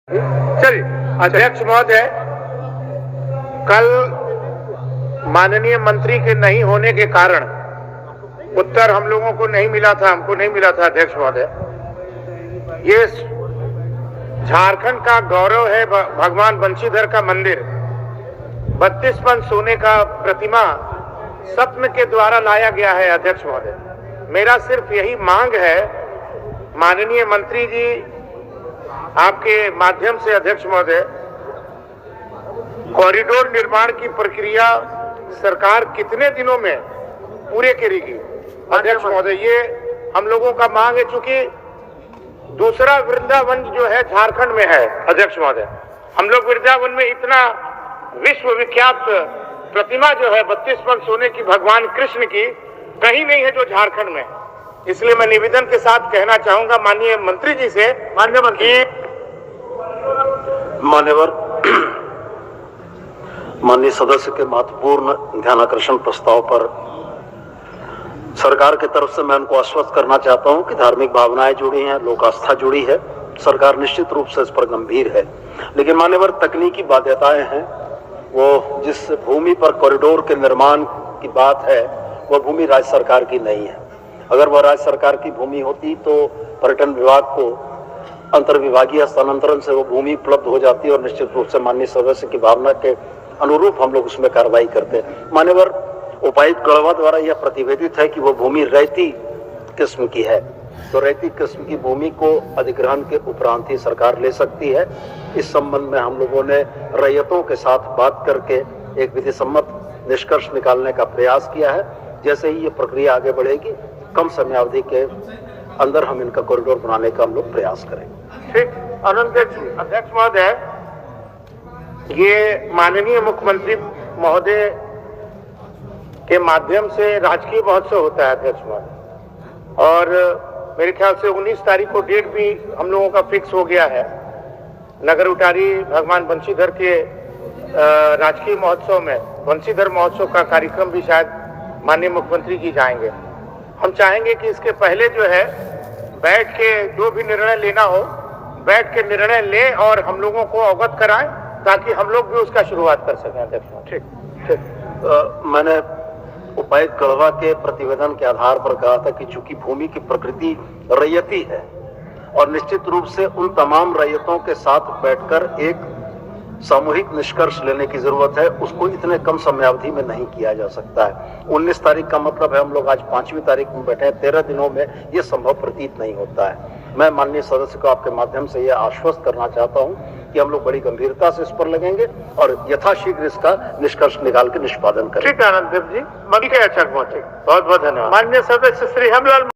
चलिए अध्यक्ष महोदय, कल माननीय मंत्री के नहीं होने के कारण उत्तर हम लोगों को नहीं मिला था, हमको नहीं मिला था। अध्यक्ष महोदय, ये झारखंड का गौरव है, भगवान बंशीधर का मंदिर 32 पन सोने का प्रतिमा स्वप्न के द्वारा लाया गया है। अध्यक्ष महोदय, मेरा सिर्फ यही मांग है माननीय मंत्री जी आपके माध्यम से, अध्यक्ष महोदय, कॉरिडोर निर्माण की प्रक्रिया सरकार कितने दिनों में पूरे करेगी? अध्यक्ष महोदय, ये हम लोगों का मांग है, चूंकि दूसरा वृंदावन जो है झारखंड में है। अध्यक्ष महोदय, हम लोग वृंदावन में इतना विश्व विख्यात प्रतिमा जो है 32 पन सोने की भगवान कृष्ण की कहीं नहीं है जो झारखंड में। इसलिए मैं निवेदन के साथ कहना चाहूंगा माननीय मंत्री जी से, माननीय मंत्री, मान्यवर माननीय सदस्य के महत्वपूर्ण ध्यानाकर्षण प्रस्ताव पर सरकार की तरफ से मैं उनको आश्वस्त करना चाहता हूं कि धार्मिक भावनाएं जुड़ी हैं, लोक आस्था जुड़ी है, सरकार निश्चित रूप से इस पर गंभीर है। लेकिन मान्यवर तकनीकी बाध्यताएं हैं। वो जिस भूमि पर कॉरिडोर के निर्माण की बात है वह भूमि राज्य सरकार की नहीं है। अगर वह राज्य सरकार की भूमि होती तो पर्यटन विभाग को अंतर्विभागीय स्थानांतरण से वो भूमि उपलब्ध हो जाती और निश्चित रूप से माननीय सदस्य की भावना के अनुरूप हम लोग उसमें कार्रवाई करते। मान्यवर, उपायुक्त गढ़वा द्वारा यह प्रतिवेदित है कि वो भूमि रैती किस्म की है, तो रैती किस्म की भूमि को अधिग्रहण के उपरांत ही सरकार ले सकती है। इस संबंध में हम लोगों ने रैयतों के साथ बात करके एक विधि सम्मत निष्कर्ष निकालने का प्रयास किया है। जैसे ही ये प्रक्रिया आगे बढ़ेगी, कम समयावधि के अंदर हम इनका कॉरिडोर बनाने का हम लोग प्रयास करेंगे। ठीक। अध्यक्ष महोदय, ये माननीय मुख्यमंत्री महोदय के माध्यम से राजकीय महोत्सव होता है। अध्यक्ष महोदय, और मेरे ख्याल से 19 तारीख को डेट भी हम लोगों का फिक्स हो गया है। नगर उटारी भगवान बंशीधर के राजकीय महोत्सव में बंशीधर महोत्सव का कार्यक्रम भी शायद माननीय मुख्यमंत्री जी जाएंगे। हम चाहेंगे कि इसके पहले जो है बैठ के जो भी निर्णय लेना हो बैठ के निर्णय लें और हम लोगों को अवगत कराएं ताकि हम लोग भी उसका शुरुआत कर सकें। अध्यक्ष, ठीक। मैंने उपायुक्त गढ़वा के प्रतिवेदन के आधार पर कहा था कि चूंकि भूमि की प्रकृति रैयती है और निश्चित रूप से उन तमाम रैयतों के साथ बैठकर एक सामूहिक निष्कर्ष लेने की जरूरत है, उसको इतने कम समयावधि में नहीं किया जा सकता है। 19 तारीख का मतलब है हम लोग आज 5वीं तारीख में बैठे हैं, 13 दिनों में ये संभव प्रतीत नहीं होता है। मैं माननीय सदस्य को आपके माध्यम से यह आश्वस्त करना चाहता हूं कि हम लोग बड़ी गंभीरता से इस पर लगेंगे और यथाशीघ्र इसका निष्कर्ष निकाल के निष्पादन करेंगे। ठीक है आनंद देव जी, बहुत बहुत धन्यवाद। माननीय सदस्य श्री हेमलाल